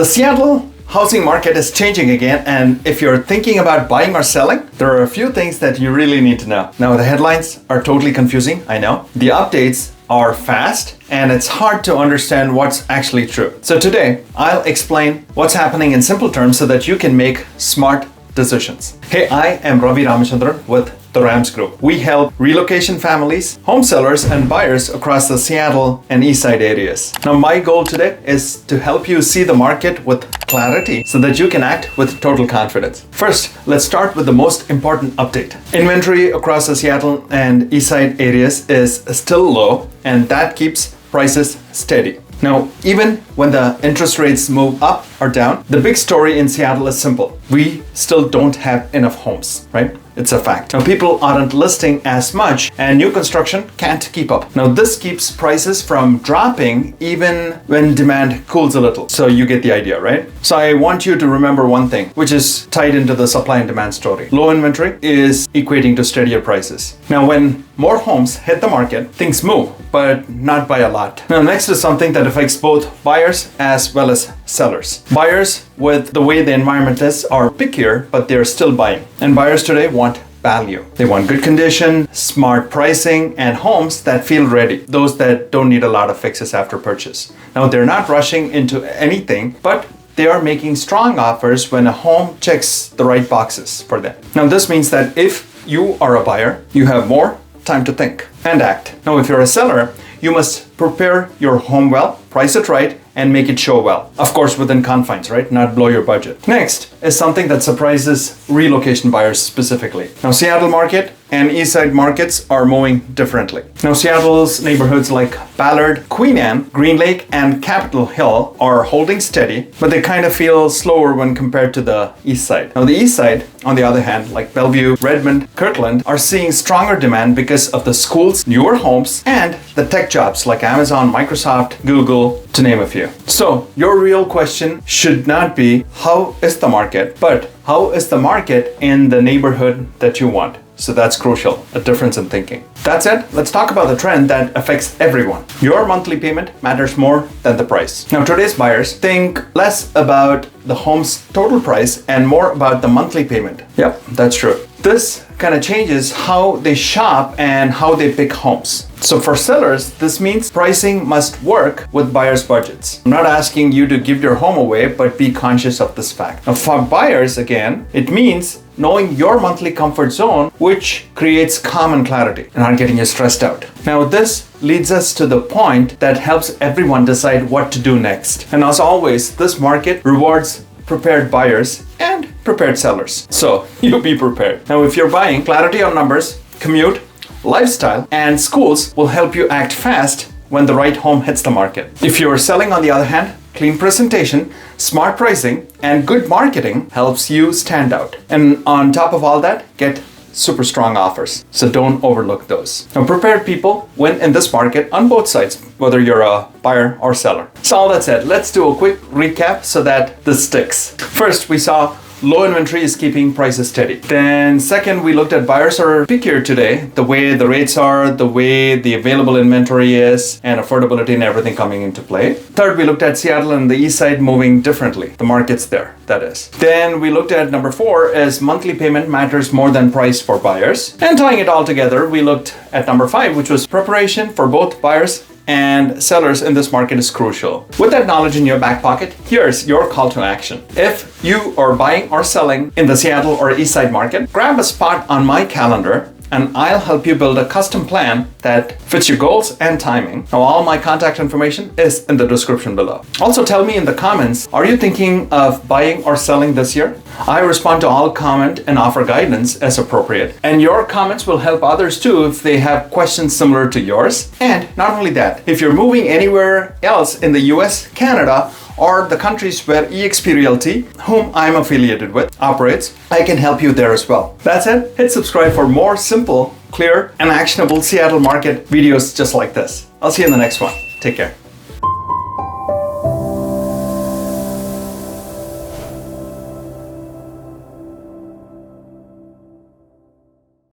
The Seattle housing market is changing again, and if you're thinking about buying or selling, there are a few things that you really need to know. Now, the headlines are totally confusing, I know. The updates are fast, and it's hard to understand what's actually true. So today, I'll explain what's happening in simple terms so that you can make smart decisions. Hey, I am Ravi Ramachandran with the Rams Group. We help relocation families, home sellers, and buyers across the Seattle and Eastside areas. Now, my goal today is to help you see the market with clarity so that you can act with total confidence. First, let's start with the most important update. Inventory across the Seattle and Eastside areas is still low, and that keeps prices steady. Now, even when the interest rates move up or down, the big story in Seattle is simple. We still don't have enough homes, right? It's a fact. Now, people aren't listing as much, and new construction can't keep up. Now, this keeps prices from dropping even when demand cools a little. So you get the idea, right? So I want you to remember one thing, which is tied into the supply and demand story. Low inventory is equating to steadier prices. Now, when more homes hit the market, things move, but not by a lot. Now, next is something that affects both buyers as well as sellers. Buyers, with the way the environment is, are pickier, but they're still buying. And buyers today want value. They want good condition, smart pricing, and homes that feel ready. Those that don't need a lot of fixes after purchase. Now, they're not rushing into anything, but they are making strong offers when a home checks the right boxes for them. Now, this means that if you are a buyer, you have more time to think and act. Now, if you're a seller, you must prepare your home well, price it right, and make it show well. Of course, within confines, right? Not blow your budget. Next is something that surprises relocation buyers specifically. Now, Seattle market and Eastside markets are moving differently. Now, Seattle's neighborhoods like Ballard, Queen Anne, Green Lake, and Capitol Hill are holding steady, but they kind of feel slower when compared to the East Side. Now, the East Side, on the other hand, like Bellevue, Redmond, Kirkland, are seeing stronger demand because of the schools, newer homes, and the tech jobs like Amazon, Microsoft, Google, to name a few. So, your real question should not be how is the market, but how is the market in the neighborhood that you want? So that's crucial, a difference in thinking. That's it. Let's talk about the trend that affects everyone. Your monthly payment matters more than the price. Now, today's buyers think less about the home's total price and more about the monthly payment. Yep, that's true. This kind of changes how they shop and how they pick homes. So for sellers, this means pricing must work with buyers' budgets. I'm not asking you to give your home away, but be conscious of this fact. Now, for buyers, again, it means knowing your monthly comfort zone, which creates calm and clarity and not getting you stressed out. Now, this leads us to the point that helps everyone decide what to do next. And as always, this market rewards prepared buyers and prepared sellers. So you be prepared. Now, if you're buying, clarity on numbers, commute, lifestyle, and schools will help you act fast when the right home hits the market. If you're selling, on the other hand, clean presentation, smart pricing, and good marketing helps you stand out. And on top of all that, get super strong offers. So don't overlook those. Now, prepared people win in this market on both sides, whether you're a buyer or seller. So all that said, let's do a quick recap so that this sticks. First, we saw low inventory is keeping prices steady. Then second, we looked at buyers are pickier today, the way the rates are, the way the available inventory is, and affordability and everything coming into play. Third, we looked at Seattle and the East Side moving differently. The market's there, that is. Then we looked at number 4 is monthly payment matters more than price for buyers. And tying it all together, we looked at number 5, which was preparation for both buyers and sellers in this market is crucial. With that knowledge in your back pocket, here's your call to action. If you are buying or selling in the Seattle or Eastside market, grab a spot on my calendar and I'll help you build a custom plan that fits your goals and timing. Now, all my contact information is in the description below. Also, tell me in the comments, are you thinking of buying or selling this year? I respond to all comment and offer guidance as appropriate. And your comments will help others too if they have questions similar to yours. And not only that, if you're moving anywhere else in the US, Canada, or the countries where eXp Realty, whom I'm affiliated with, operates, I can help you there as well. That's it. Hit subscribe for more simple, clear, and actionable Seattle market videos just like this. I'll see you in the next one. Take care.